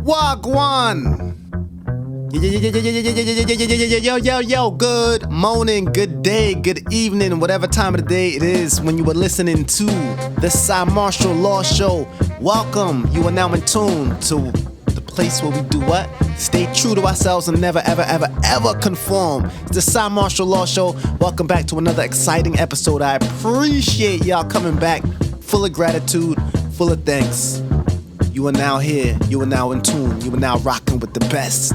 Wagwan! Yo, good morning, good day, good evening, whatever time of the day it is when you are listening to the Cymarshall Law Show. Welcome, you are now in tune to the place where we do what? Stay true to ourselves and never, ever conform. It's the Cymarshall Law Show. Welcome back to another exciting episode. I appreciate y'all coming back, full of gratitude, full of thanks. You are now here, you are now in tune, you are now rocking with the best.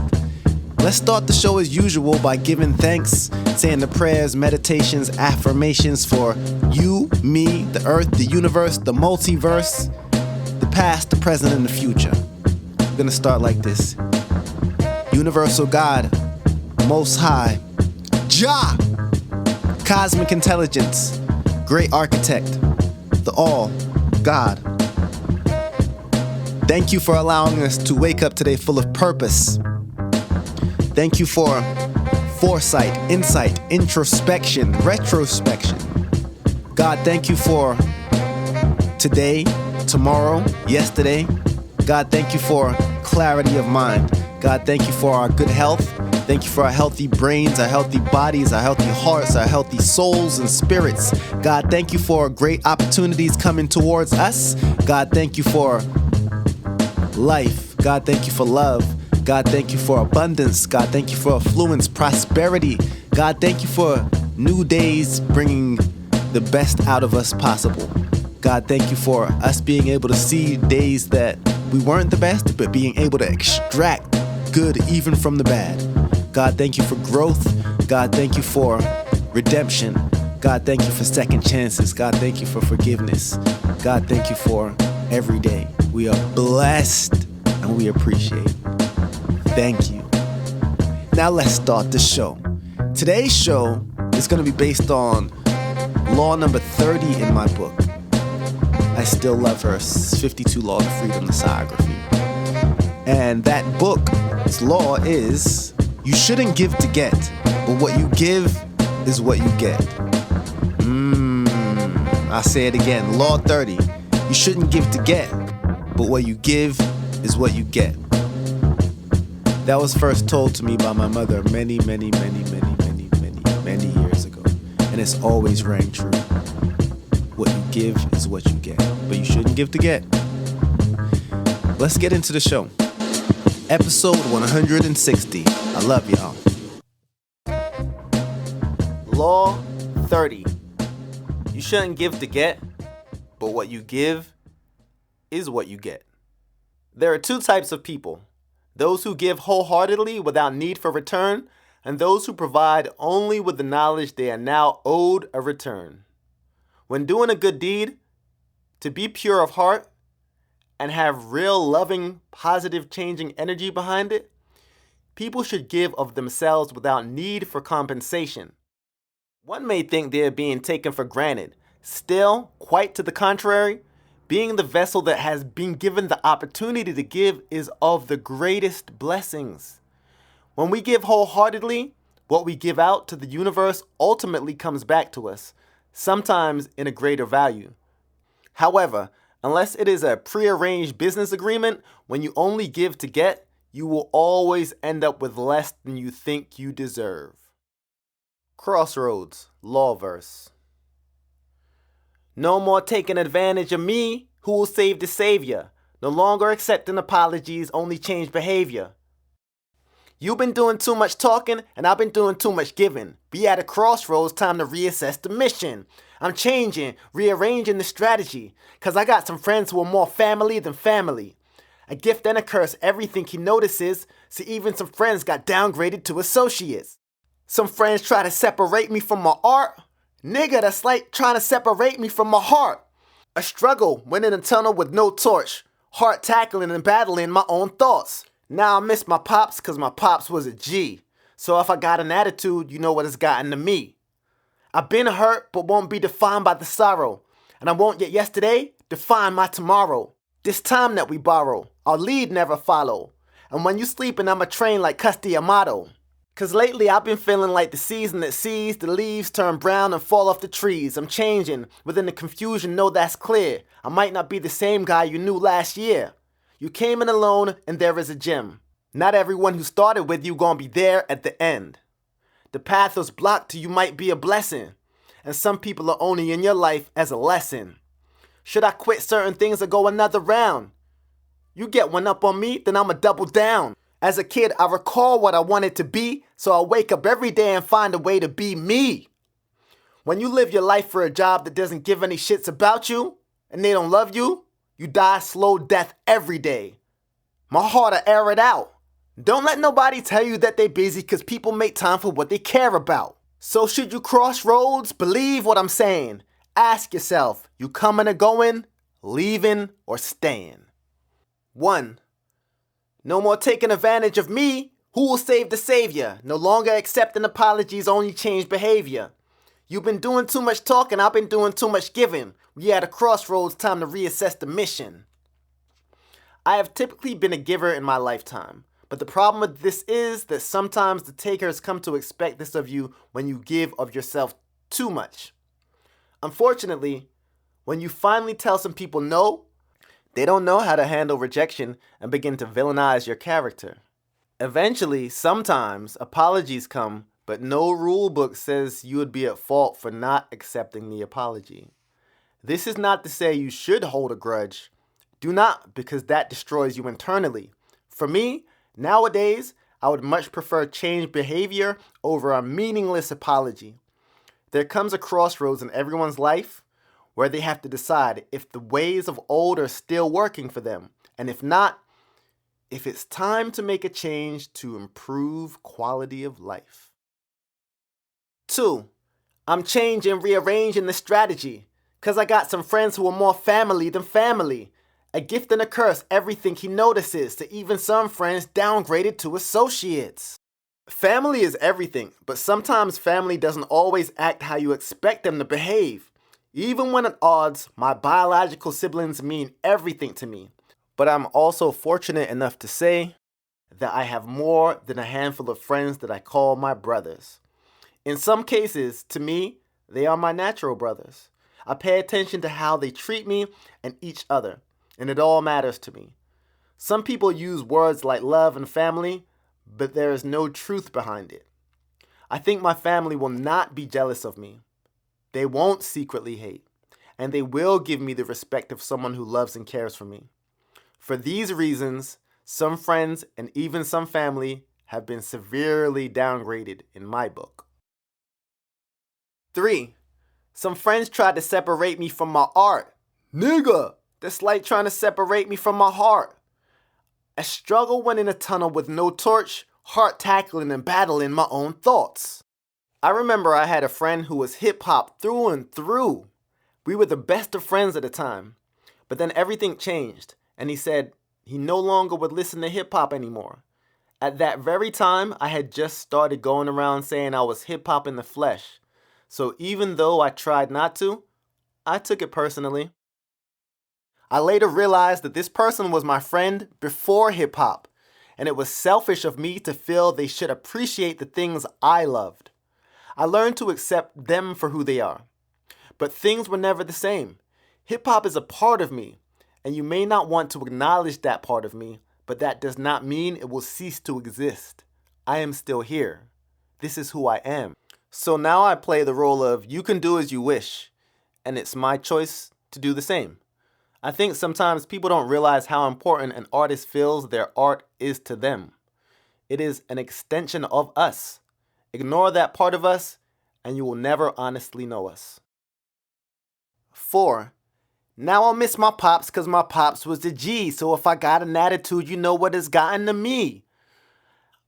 Let's start the show as usual by giving thanks, saying the prayers, meditations, affirmations for you, me, the earth, the universe, the multiverse, the past, the present, and the future. We're gonna start like this. Universal God, Most High, Jah, Cosmic Intelligence, Great Architect, the All, God. Thank you for allowing us to wake up today full of purpose. Thank you for foresight, insight, introspection, retrospection. God, thank you for today, tomorrow, yesterday. God, thank you for clarity of mind. God, thank you for our good health. Thank you for our healthy brains, our healthy bodies, our healthy hearts, our healthy souls and spirits. God, thank you for great opportunities coming towards us. God, thank you for life. God, thank you for love. God, thank you for abundance. God, thank you for affluence, prosperity. God, thank you for new days bringing the best out of us possible. God, thank you for us being able to see days that we weren't the best, but being able to extract good even from the bad. God, thank you for growth. God, thank you for redemption. God, thank you for second chances. God, thank you for forgiveness. God, thank you for every day. We are blessed and we appreciate. Thank you. Now let's start the show. Today's show is going to be based on law number 30 in my book. I Still Love Her, 52 Laws of Freedom, the Psyography. And that book's law is, you shouldn't give to get, but what you give is what you get. I'll say it again. Law 30. You shouldn't give to get, but what you give is what you get. That was first told to me by my mother many years ago. And it's always rang true. What you give is what you get. But you shouldn't give to get. Let's get into the show. Episode 160. I love y'all. Law 30. You shouldn't give to get, but what you give is what you get. There are two types of people. Those who give wholeheartedly without need for return, and those who provide only with the knowledge they are now owed a return. When doing a good deed, to be pure of heart and have real loving, positive, changing energy behind it, people should give of themselves without need for compensation. One may think they are being taken for granted. Still, quite to the contrary, being the vessel that has been given the opportunity to give is of the greatest blessings. When we give wholeheartedly, what we give out to the universe ultimately comes back to us, sometimes in a greater value. However, unless it is a prearranged business agreement, when you only give to get, you will always end up with less than you think you deserve. Crossroads, law verse. No more taking advantage of me, who will save the savior. No longer accepting apologies, only change behavior. You've been doing too much talking, and I've been doing too much giving. Be at a crossroads, time to reassess the mission. I'm changing, rearranging the strategy, cause I got some friends who are more family than family. A gift and a curse, everything he notices, see even some friends got downgraded to associates. Some friends try to separate me from my art. Nigga, that's like trying to separate me from my heart. A struggle, went in a tunnel with no torch. Heart tackling and battling my own thoughts. Now I miss my pops cause my pops was a G. So if I got an attitude, you know what it's gotten to me. I've been hurt but won't be defined by the sorrow. And I won't yet yesterday define my tomorrow. This time that we borrow, our lead never follow. And when you sleeping, I'ma train like Custy Amato. Cause lately I've been feeling like the season that sees the leaves turn brown and fall off the trees. I'm changing, within the confusion, know that's clear. I might not be the same guy you knew last year. You came in alone and there is a gym. Not everyone who started with you gonna be there at the end. The path was blocked to you might be a blessing, and some people are only in your life as a lesson. Should I quit certain things or go another round? You get one up on me, then I'ma double down. As a kid, I recall what I wanted to be, so I wake up every day and find a way to be me. When you live your life for a job that doesn't give any shits about you, and they don't love you, you die a slow death every day. My heart'll air it out. Don't let nobody tell you that they busy, cause people make time for what they care about. So should you cross roads, believe what I'm saying. Ask yourself, you coming or going, leaving or staying? 1. No more taking advantage of me. Who will save the savior? No longer accepting apologies, only change behavior. You've been doing too much talking, I've been doing too much giving. We at a crossroads, time to reassess the mission. I have typically been a giver in my lifetime, but the problem with this is that sometimes the takers come to expect this of you when you give of yourself too much. Unfortunately, when you finally tell some people no, they don't know how to handle rejection and begin to villainize your character. Eventually, sometimes apologies come, but no rule book says you would be at fault for not accepting the apology. This is not to say you should hold a grudge. Do not, because that destroys you internally. For me, nowadays, I would much prefer changed behavior over a meaningless apology. There comes a crossroads in everyone's life where they have to decide if the ways of old are still working for them, and if not, if it's time to make a change to improve quality of life. 2. I'm changing, rearranging the strategy, cause I got some friends who are more family than family. A gift and a curse, everything he notices, to even some friends downgraded to associates. Family is everything, but sometimes family doesn't always act how you expect them to behave. Even when at odds, my biological siblings mean everything to me. But I'm also fortunate enough to say that I have more than a handful of friends that I call my brothers. In some cases, to me, they are my natural brothers. I pay attention to how they treat me and each other, and it all matters to me. Some people use words like love and family, but there is no truth behind it. I think my family will not be jealous of me. They won't secretly hate, and they will give me the respect of someone who loves and cares for me. For these reasons, some friends and even some family have been severely downgraded in my book. 3. Some friends tried to separate me from my art. Nigga, that's like trying to separate me from my heart. I struggle when in a tunnel with no torch, heart tackling and battling my own thoughts. I remember I had a friend who was hip-hop through and through. We were the best of friends at the time. But then everything changed, and he said he no longer would listen to hip-hop anymore. At that very time, I had just started going around saying I was hip-hop in the flesh. So even though I tried not to, I took it personally. I later realized that this person was my friend before hip-hop, and it was selfish of me to feel they should appreciate the things I loved. I learned to accept them for who they are. But things were never the same. Hip-hop is a part of me, and you may not want to acknowledge that part of me, but that does not mean it will cease to exist. I am still here. This is who I am. So now I play the role of you can do as you wish, and it's my choice to do the same. I think sometimes people don't realize how important an artist feels their art is to them. It is an extension of us. Ignore that part of us, and you will never honestly know us. 4. Now I'll miss my pops because my pops was the G, so if I got an attitude, you know what has gotten to me.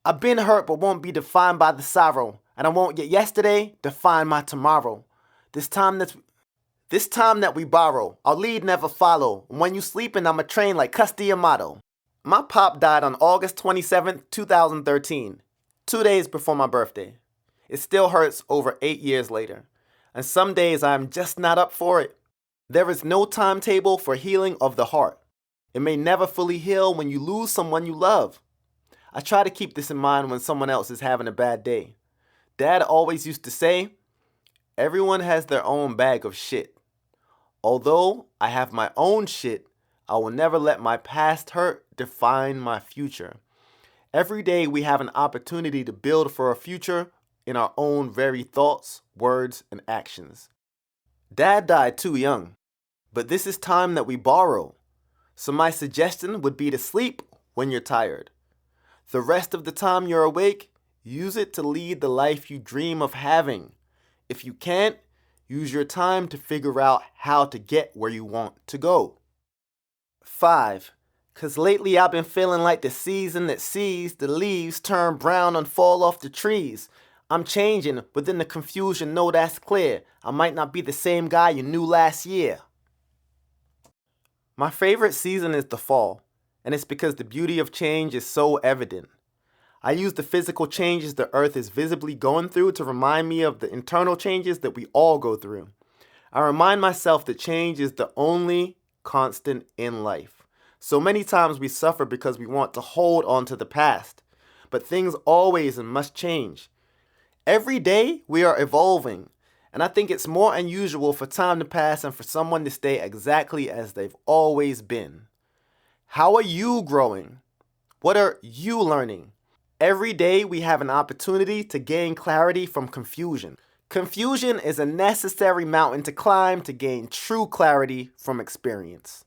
I've been hurt but won't be defined by the sorrow, and I won't get yesterday define my tomorrow. This time that we borrow, our lead never follow. And when you sleeping, I'm a train like Custy Amato. My pop died on August 27th, 2013, 2 days before my birthday. It still hurts over 8 years later, and some days I'm just not up for it. There is no timetable for healing of the heart. It may never fully heal when you lose someone you love. I try to keep this in mind when someone else is having a bad day. Dad always used to say, everyone has their own bag of shit. Although I have my own shit, I will never let my past hurt define my future. Every day we have an opportunity to build for a future in our own very thoughts, words, and actions. Dad died too young, but this is time that we borrow. So my suggestion would be to sleep when you're tired. The rest of the time you're awake, use it to lead the life you dream of having. If you can't, use your time to figure out how to get where you want to go. 5. 'Cause lately I've been feeling like the season that sees the leaves turn brown and fall off the trees. I'm changing, but in the confusion, know that's clear. I might not be the same guy you knew last year. My favorite season is the fall, and it's because the beauty of change is so evident. I use the physical changes the earth is visibly going through to remind me of the internal changes that we all go through. I remind myself that change is the only constant in life. So many times we suffer because we want to hold on to the past, but things always and must change. Every day we are evolving, and I think it's more unusual for time to pass and for someone to stay exactly as they've always been. How are you growing? What are you learning? Every day we have an opportunity to gain clarity from confusion. Confusion is a necessary mountain to climb to gain true clarity from experience.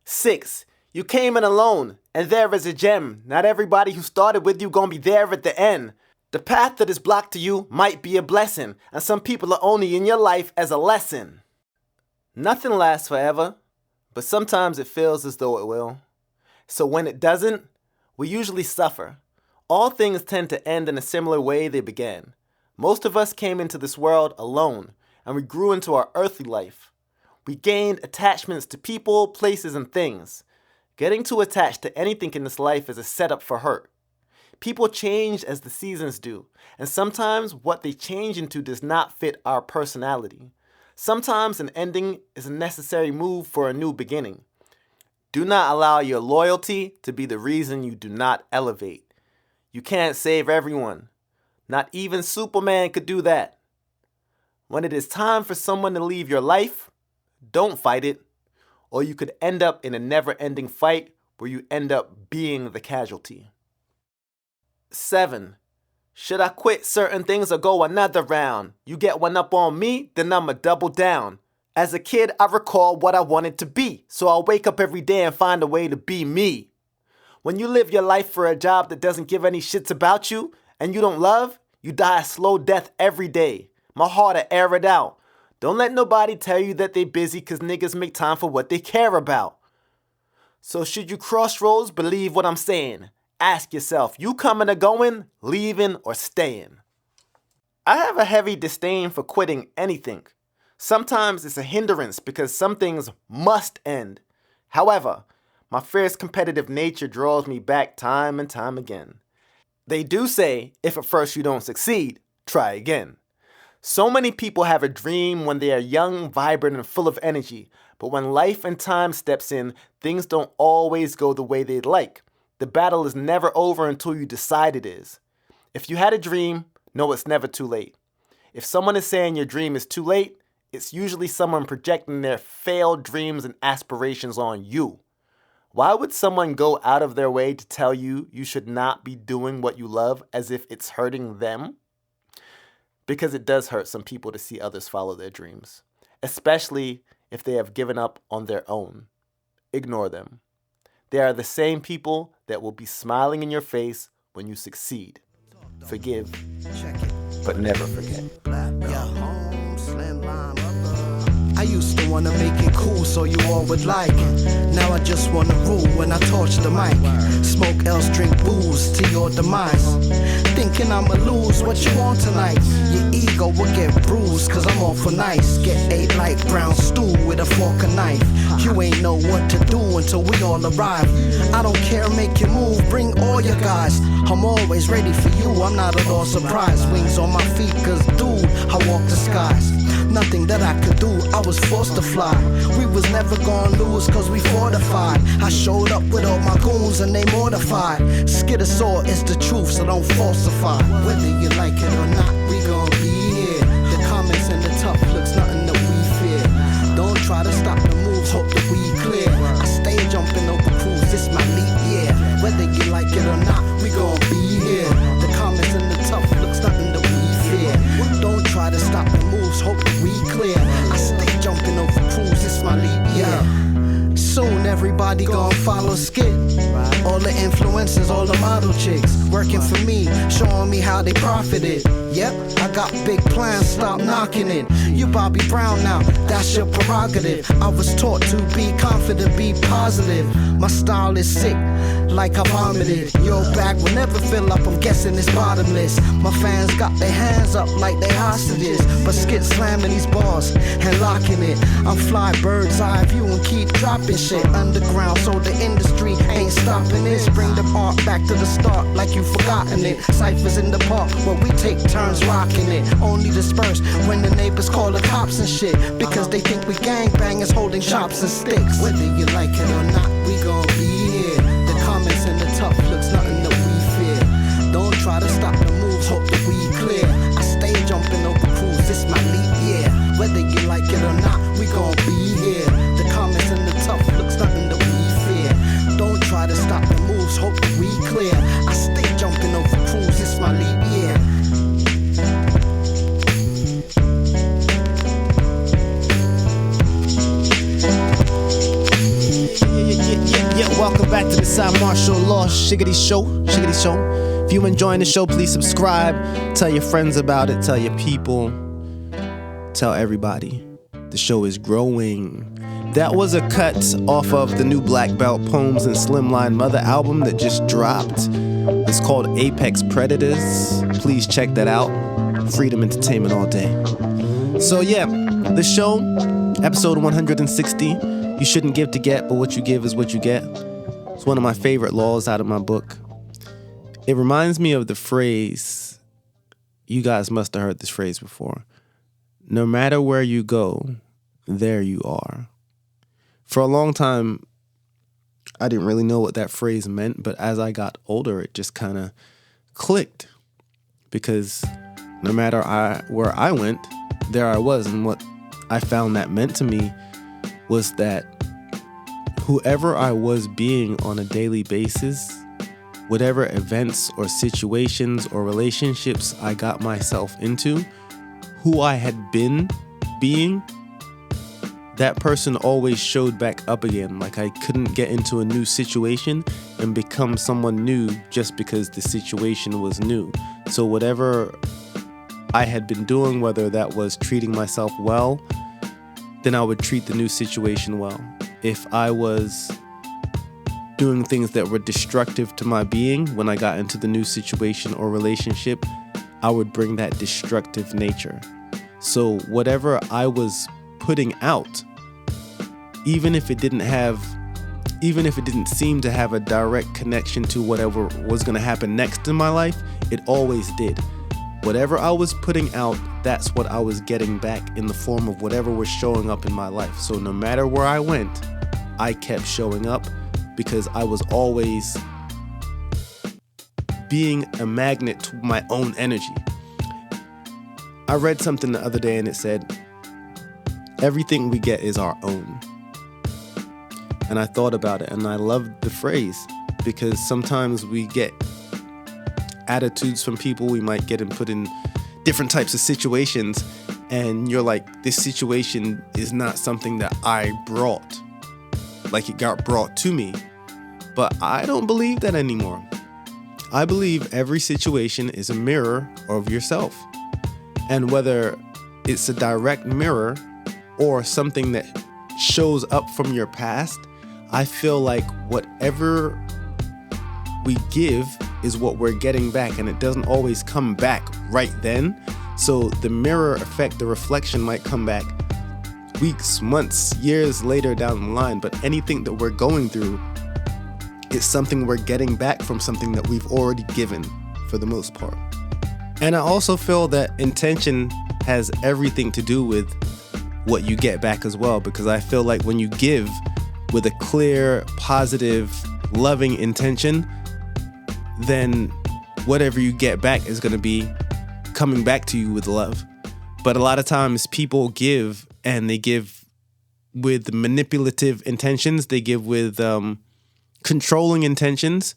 6. You came in alone, and there is a gem. Not everybody who started with you gonna be there at the end. The path that is blocked to you might be a blessing, and some people are only in your life as a lesson. Nothing lasts forever, but sometimes it feels as though it will. So when it doesn't, we usually suffer. All things tend to end in a similar way they began. Most of us came into this world alone, and we grew into our earthly life. We gained attachments to people, places, and things. Getting too attached to anything in this life is a setup for hurt. People change as the seasons do, and sometimes what they change into does not fit our personality. Sometimes an ending is a necessary move for a new beginning. Do not allow your loyalty to be the reason you do not elevate. You can't save everyone. Not even Superman could do that. When it is time for someone to leave your life, don't fight it, or you could end up in a never-ending fight where you end up being the casualty. 7. Should I quit certain things or go another round? You get one up on me, then I'ma double down. As a kid, I recall what I wanted to be, so I'll wake up every day and find a way to be me. When you live your life for a job that doesn't give any shits about you and you don't love, you die a slow death every day. My heart to air it out. Don't let nobody tell you that they busy cause niggas make time for what they care about. So should you cross roads, believe what I'm saying. Ask yourself, you coming or going, leaving or staying? I have a heavy disdain for quitting anything. Sometimes it's a hindrance because some things must end. However, my fierce competitive nature draws me back time and time again. They do say, if at first you don't succeed, try again. So many people have a dream when they are young, vibrant, and full of energy. But when life and time steps in, things don't always go the way they'd like. The battle is never over until you decide it is. If you had a dream, know it's never too late. If someone is saying your dream is too late, it's usually someone projecting their failed dreams and aspirations on you. Why would someone go out of their way to tell you you should not be doing what you love as if it's hurting them? Because it does hurt some people to see others follow their dreams, especially if they have given up on their own. Ignore them. They are the same people that will be smiling in your face when you succeed. Forgive, but never forget. I used to wanna make it cool so you all would like it. Now I just wanna rule when I torch the mic. Smoke else, drink booze to your demise. Thinking I'ma lose what you want tonight. Your ego will get bruised cause I'm all for nice. Get ate like brown stew with a fork and knife. You ain't know what to do until we all arrive. I don't care, make you move, bring all your guys. I'm always ready for you, I'm not at all surprised. Wings on my feet cause dude, I walk the skies. Nothing that I could do, I was forced to fly. We was never gonna lose cause we fortified. I showed up with all my goons and they mortified. Skiddasaw is the truth, so don't falsify. Whether you like it or not, we gon' be here. The comments and the tough looks, nothing that we fear. Don't try to stop the moves, hope that we clear. I stay jumping over cruise it's my leap year. Whether you like it or not, we gon' be here. The comments and the tough looks, nothing that we fear. Don't try to stop the moves, hope that we clear. I stay jumping over crews, it's my leap year. Soon everybody gon' follow Skit. All the influencers, all the model chicks working for me, showing me how they profited. Yep, I got big plans, stop knocking it. You Bobby Brown now, that's your prerogative. I was taught to be confident, be positive. My style is sick, like I vomited. Your bag will never fill up, I'm guessing it's bottomless. My fans got their hands up like they hostages, but Skit slamming these bars and locking it. I'm fly bird's eye view and keep dropping shit underground, so the industry ain't stopping this. Bring the art back to the start like you forgotten it. Cyphers in the park where we take turns rocking it. Only disperse when the neighbors call the cops and shit, because they think we gangbangers holding chops and sticks. Whether you like it or not, we gon' be here. The comments and the tough looks, nothing that we fear. Don't try to stop the moves, hope that we clear. I stay jumping over crews, it's my leap year. Whether you like it or not, we gon' be here. The comments and the tough looks, nothing that we fear. Don't try to stop the moves, hope that we clear. I stay jumping over crews, it's my leap year. Welcome back to the Cymarshall Law Show. If you're enjoying the show, please subscribe. Tell your friends about it. Tell your people. Tell everybody. The show is growing. That was a cut off of the new Black Belt Poems and Slimline Mother album that just dropped. It's called Apex Predators. Please check that out. Freedom Entertainment all day. So yeah, the show, episode 160. You shouldn't give to get, but what you give is what you get. It's one of my favorite laws out of my book. It reminds me of the phrase, you guys must have heard this phrase before. No matter where you go, there you are. For a long time, I didn't really know what that phrase meant, but as I got older, it just kind of clicked. Because no matter where I went, there I was. And what I found that meant to me was that whoever I was being on a daily basis, whatever events or situations or relationships I got myself into, who I had been being, that person always showed back up again. Like I couldn't get into a new situation and become someone new just because the situation was new. So whatever I had been doing, whether that was treating myself well, then I would treat the new situation well. If I was doing things that were destructive to my being when I got into the new situation or relationship, I would bring that destructive nature. So whatever I was putting out, even if it didn't seem to have a direct connection to whatever was going to happen next in my life, it always did. Whatever I was putting out, that's what I was getting back in the form of whatever was showing up in my life. So no matter where I went, I kept showing up because I was always being a magnet to my own energy. I read something the other day and it said, everything we get is our own. And I thought about it and I loved the phrase because sometimes we get attitudes from people, we might get put in different types of situations and you're like, this situation is not something that I brought, like it got brought to me. But I don't believe that anymore. I believe every situation is a mirror of yourself. And whether it's a direct mirror or something that shows up from your past, I feel like whatever we give is what we're getting back, and it doesn't always come back right then. So the mirror effect, the reflection might come back weeks, months, years later down the line, but anything that we're going through is something we're getting back from something that we've already given for the most part. And I also feel that intention has everything to do with what you get back as well, because I feel like when you give with a clear, positive, loving intention, then whatever you get back is going to be coming back to you with love. But a lot of times people give, and they give with manipulative intentions. They give with controlling intentions.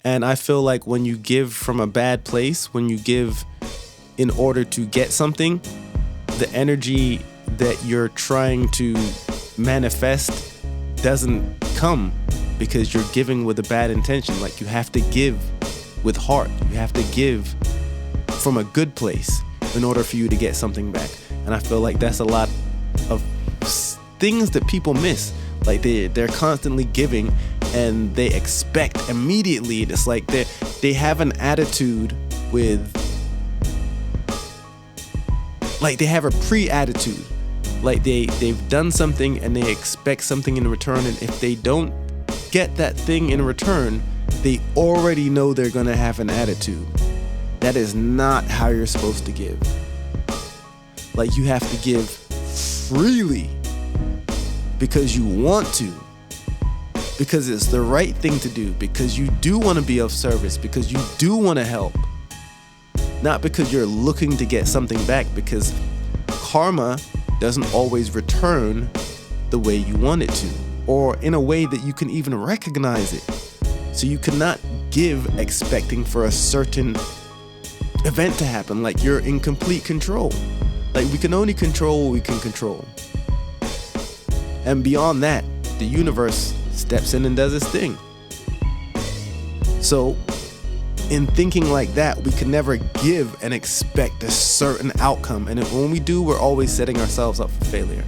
And I feel like when you give from a bad place, when you give in order to get something, the energy that you're trying to manifest doesn't come because you're giving with a bad intention. Like, you have to give with heart. You have to give from a good place in order for you to get something back. And I feel like that's a lot of things that people miss. Like, they're constantly giving and they expect immediately. It's like they have an attitude with, like, they have a pre-attitude. Like, they've done something and they expect something in return, and if they don't get that thing in return, they already know they're gonna have an attitude. That is not how you're supposed to give. Like, you have to give freely because you want to, because it's the right thing to do, because you do want to be of service, because you do want to help, not because you're looking to get something back, because karma doesn't always return the way you want it to, or in a way that you can even recognize it. So you cannot give expecting for a certain event to happen. Like, you're in complete control. Like, we can only control what we can control. And beyond that, the universe steps in and does its thing. So, in thinking like that, we can never give and expect a certain outcome. And when we do, we're always setting ourselves up for failure.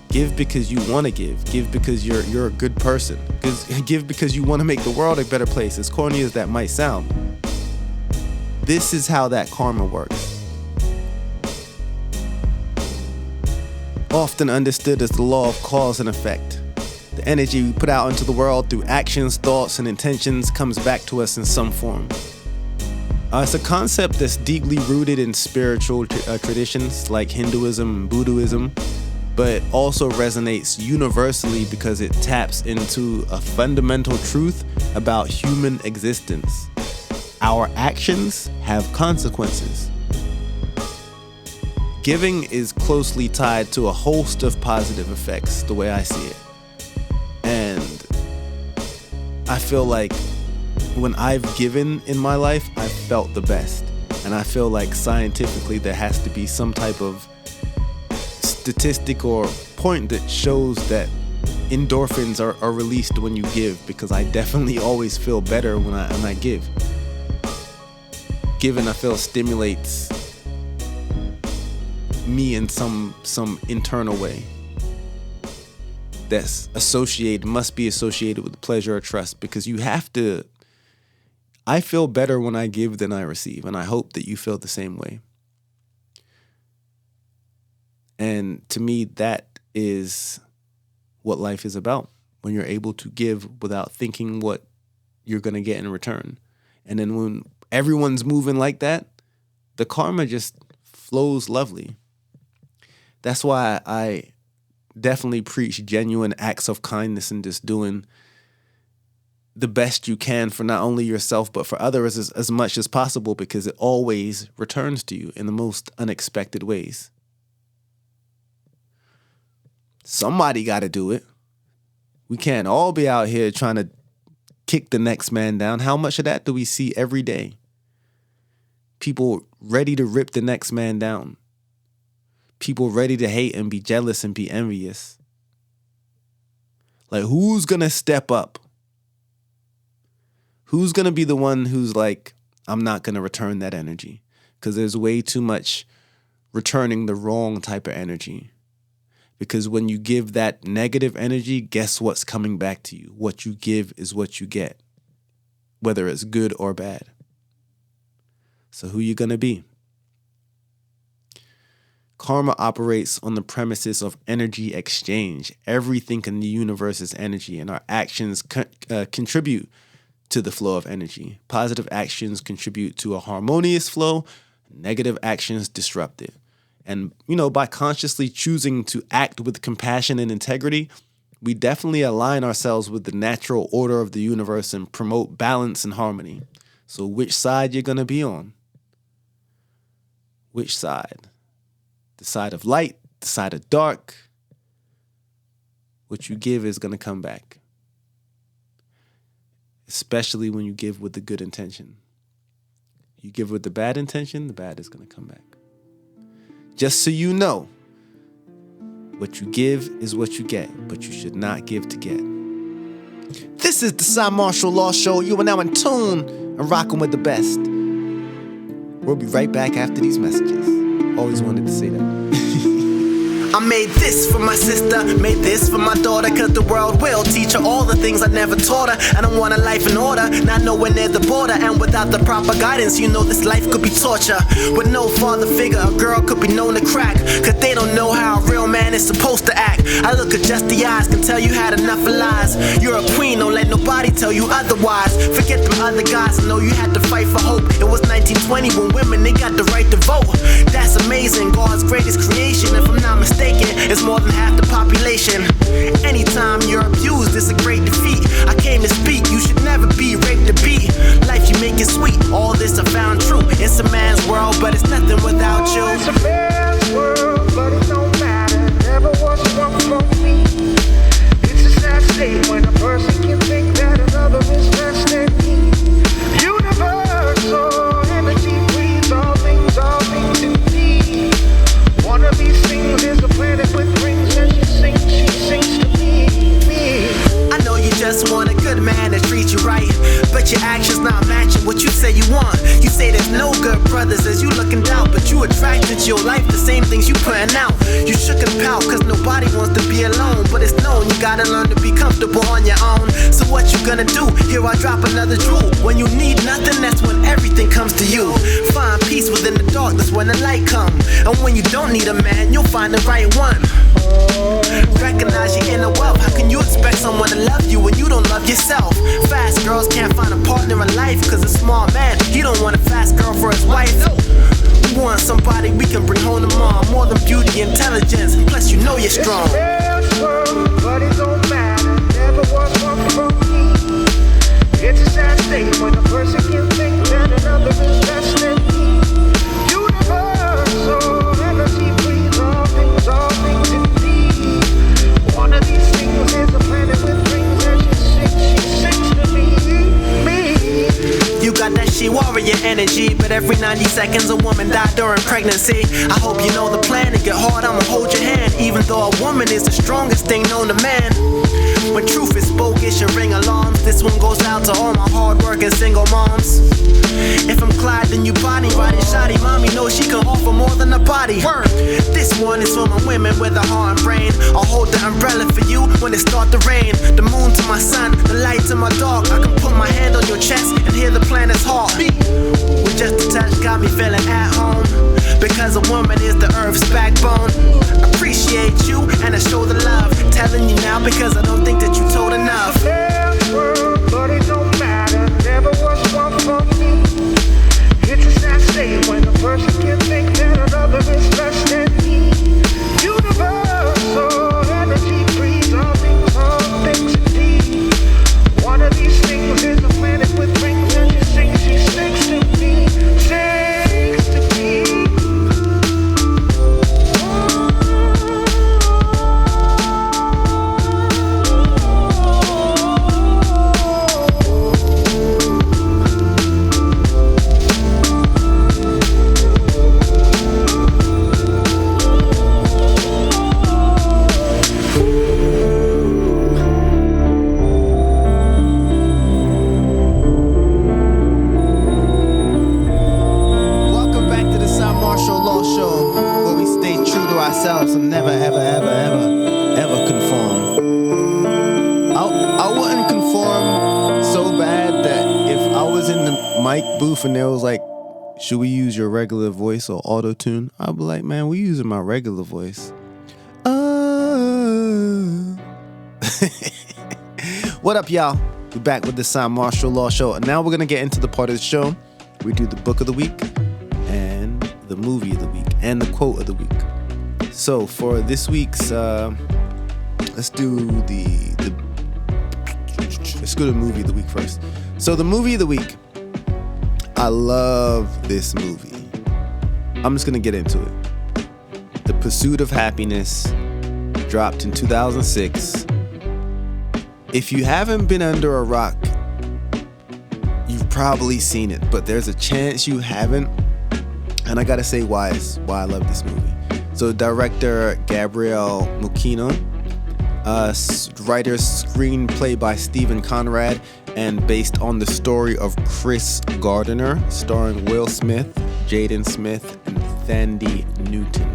Give because you want to give. Give because you're a good person. Give because you want to make the world a better place, as corny as that might sound. This is how that karma works. Often understood as the law of cause and effect. The energy we put out into the world through actions, thoughts, and intentions comes back to us in some form. It's a concept that's deeply rooted in spiritual traditions like Hinduism and Buddhism, but also resonates universally because it taps into a fundamental truth about human existence. Our actions have consequences. Giving is closely tied to a host of positive effects, the way I see it. And I feel like when I've given in my life, I've felt the best. And I feel like scientifically there has to be some type of statistic or point that shows that endorphins are released when you give, because I definitely always feel better when I give. Giving, I feel, stimulates me in some internal way that's must be associated with pleasure or trust, because you have to. I feel better when I give than I receive, and I hope that you feel the same way. And to me, that is what life is about, when you're able to give without thinking what you're going to get in return. And then when everyone's moving like that, the karma just flows lovely. That's why I definitely preach genuine acts of kindness and just doing the best you can for not only yourself, but for others as much as possible, because it always returns to you in the most unexpected ways. Somebody got to do it. We can't all be out here trying to kick the next man down. How much of that do we see every day? People ready to rip the next man down. People ready to hate and be jealous and be envious. Like, who's going to step up? Who's going to be the one who's like, I'm not going to return that energy? Because there's way too much returning the wrong type of energy. Because when you give that negative energy, guess what's coming back to you? What you give is what you get, whether it's good or bad. So who you going to be? Karma operates on the premises of energy exchange. Everything in the universe is energy, and our actions contribute to the flow of energy. Positive actions contribute to a harmonious flow. Negative actions disrupt it. And, by consciously choosing to act with compassion and integrity, we definitely align ourselves with the natural order of the universe and promote balance and harmony. So which side you're going to be on? Which side? The side of light, the side of dark. What you give is going to come back. especially when you give with the good intention. You give with the bad intention, the bad is going to come back. Just so you know, what you give is what you get, but you should not give to get. This is the Cymarshall Law Show. You are now in tune and rocking with the best. We'll be right back after these messages. Always wanted to say that. I made this for my sister, made this for my daughter, cause the world will teach her all the things I never taught her. I don't want a life in order, not nowhere near the border. And without the proper guidance, you know this life could be torture. With no father figure, a girl could be known to crack, cause they don't know how a real man is supposed to act. I look at just the eyes, can tell you had enough of lies. You're a queen, don't let nobody tell you otherwise. Forget them other guys, I know you had to fight for hope. It was 1920 when women, they got the right to vote. That's amazing, God's greatest creation. If I'm not mistaken, it's more than half the population. Anytime you're abused, it's a great defeat. I came to speak, you should never be raped to be. Life, you make it sweet, all this I found true. It's a man's world, but it's nothing without you. It's a man's world, but it don't matter. Never was one for me. It's a sad state when a person can think that another is less than me. Universal energy breathes all things in me. One of these things is a planet with rings, and she sings to me. I know you just want a good man to treat you right, but your actions not matching what you say you want. You say there's no good brothers as you looking down, but you attracted to your life the same things you putting out. You shook and pout cause nobody wants to be alone, but it's known you gotta learn to be comfortable on your own. So what you gonna do? Here I drop another jewel. When you need nothing, that's when everything comes to you. Find peace within the darkness when the light comes, and when you don't need a man, you'll find the right one. Recognize your inner wealth. How can you expect someone to love you when you don't love yourself? Fast girls can't find a partner in life, cause a smart man, he don't want a fast girl for his wife. We want somebody we can bring home to mom. More than beauty, intelligence, plus you know you're strong. It's a man's world, but it don't matter. Never was one for me. It's a sad state when a person can think that another is less than me. Universal energy breathes all things in me. One of these things is a planet with rings, and she sings to me. You got that she-warrior energy, but every 90 seconds a woman died during pregnancy. I hope you know the plan. It get hard, I'ma hold your hand, even though a woman is the strongest thing known to man. When truth is spoke, it should ring alarms. This one goes out to all my hard-working single moms. If I'm Clyde, then you body riding shoddy. Mommy knows she can offer more than a body. This one is for my women with a heart and brain. I'll hold the umbrella for you when it start to rain. The moon to my sun, the light to my dark. I can put my hand on your chest and hear the planet's heart. With just a touch, got me feeling at home, because a woman is the earth's backbone. Appreciate you and I show the love. Telling you now because I don't think that you told enough. Man's world, but it don't matter. Never was one for me. It's a sad state when a person can think that another is less than me. Universal energy breathes all things indeed. One of these things is a planet with rings, and she sings to me, sings to me. ourselves and never, ever conform. I wouldn't conform so bad that if I was in the mic booth and there was like, should we use your regular voice or auto-tune? I'd be like, man, we using my regular voice. What up, y'all? We're back with the Cymarshall Law Show. And now we're going to get into the part of the show we do the book of the week and the movie of the week and the quote of the week. So for this week's, let's go to the movie of the week first. So the movie of the week, I love this movie. I'm just going to get into it. The Pursuit of Happiness dropped in 2006. If you haven't been under a rock you've probably seen it, but there's a chance you haven't. And I gotta say why I love this movie. So director Gabriel Mucchino, writer's screenplay by Stephen Conrad, and based on the story of Chris Gardner, starring Will Smith, Jaden Smith, and Thandie Newton.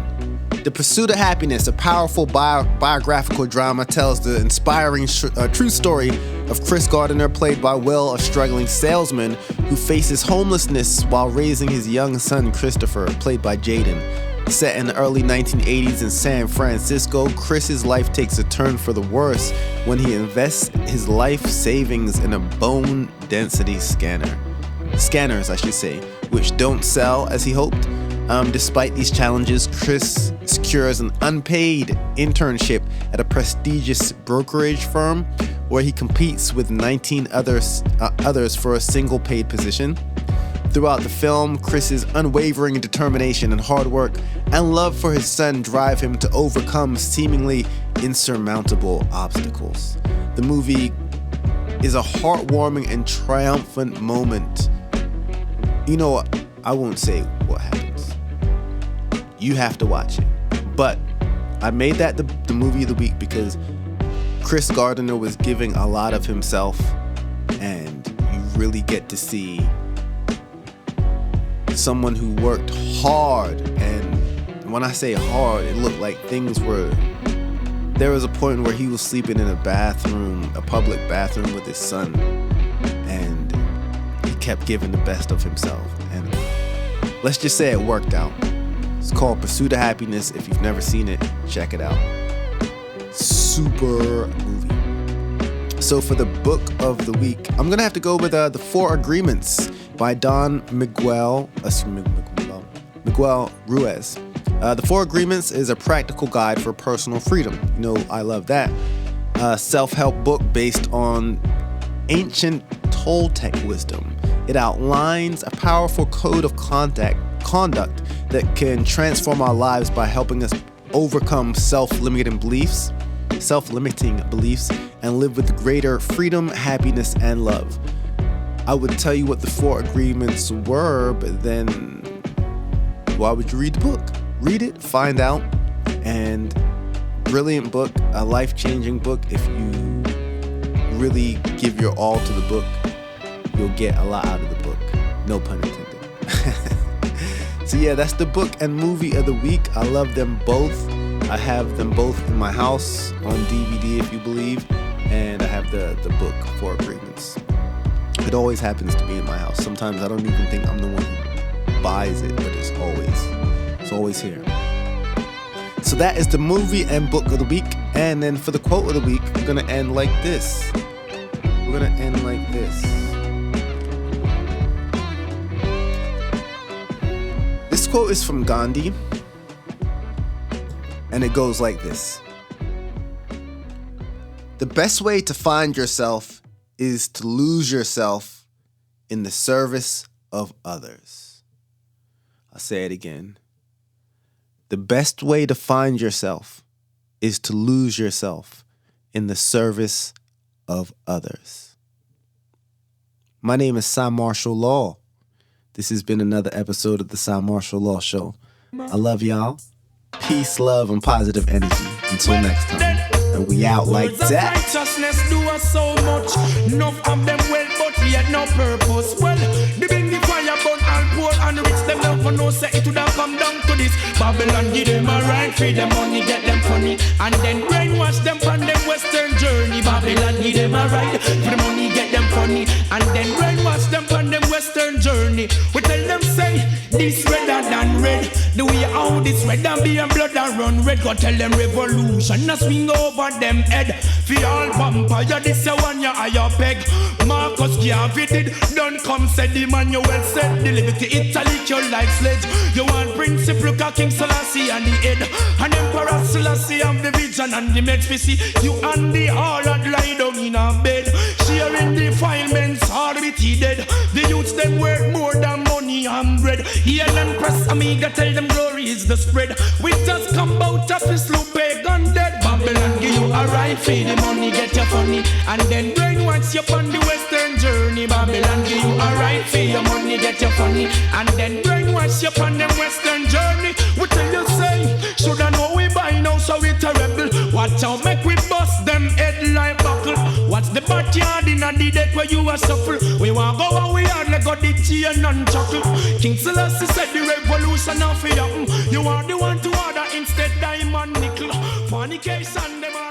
The Pursuit of Happiness, a powerful biographical drama, tells the inspiring true story of Chris Gardner, played by Will, a struggling salesman who faces homelessness while raising his young son Christopher, played by Jaden. Set in the early 1980s in San Francisco, Chris's life takes a turn for the worse when he invests his life savings in a bone density scanners, which don't sell as he hoped. Despite these challenges, Chris secures an unpaid internship at a prestigious brokerage firm where he competes with 19 others for a single paid position. Throughout the film, Chris's unwavering determination and hard work and love for his son drive him to overcome seemingly insurmountable obstacles. The movie is a heartwarming and triumphant moment. You know what? I won't say what happens. You have to watch it. But I made that the movie of the week because Chris Gardner was giving a lot of himself, and you really get to see someone who worked hard. And when I say hard, it looked like there was a point where he was sleeping in a public bathroom with his son, and he kept giving the best of himself. And let's just say it worked out. It's called Pursuit of Happiness. If you've never seen it, check it out. Super movie. So for the book of the week, I'm gonna have to go with The Four Agreements by Don Miguel Ruiz. The Four Agreements is a practical guide for personal freedom. You know, I love that. Self-help book based on ancient Toltec wisdom. It outlines a powerful code of conduct that can transform our lives by helping us overcome self-limiting beliefs, and live with greater freedom, happiness, and love. I would tell you what the Four Agreements were, but then why would you read the book? Read it, find out, and brilliant book, a life-changing book. If you really give your all to the book, you'll get a lot out of the book. No pun intended. So yeah, that's the book and movie of the week. I love them both. I have them both in my house on DVD, if you believe, and I have the book, Four Agreements. It always happens to be in my house. Sometimes I don't even think I'm the one who buys it, but it's always here. So that is the movie and book of the week. And then for the quote of the week, we're gonna end like this. This quote is from Gandhi, and it goes like this. The best way to find yourself is to lose yourself in the service of others. I'll say it again. The best way to find yourself is to lose yourself in the service of others. My name is Cymarshall Law. This has been another episode of the Cymarshall Law Show. I love y'all. Peace, love, and positive energy. Until next time. And we out like that. Righteousness do us so much. Enough of them well, but yet no purpose. Well, the bring the fire burn and poor and rich them down for no say it would have come down to this. Babylon give them a right, free them money, get them funny, and then brainwash them from them western journey. Babylon give them a right, free the money, get them funny, and then brainwash them from them western journey. We tell them say this redder than red. The way how this red and be and blood and run red. Go tell them revolution a swing over them head. For all vampire, this a one ya higher peg. Marcus Garvey did, don't come said the man you well said. The liberty Italy you like sledge. You want Prince Luca, King Selassie and the head. And Emperor Selassie have the vision and the meds. We see you and the harlot lie down in a bed. Sharing defilements, orbity dead. The youths them work more than money and bread. Heal and press amiga, tell them glory is the spread. We just come out of this loop, pagan dead. Babylon give you a right, feed the money, get your funny, and then brainwash you on the western journey. Babylon give you a for your money, get your funny, and then brainwash you on them western journey. We tell you say, shoulda know we buy now, so we terrible. Watch out, make we bust them head like buckle. What's the backyard in the deck where you are suffer? We want go and we hardly got the chain and chuckle. King Selassie said the revolution of happen. You are the one to order instead diamond nickel. Fornication them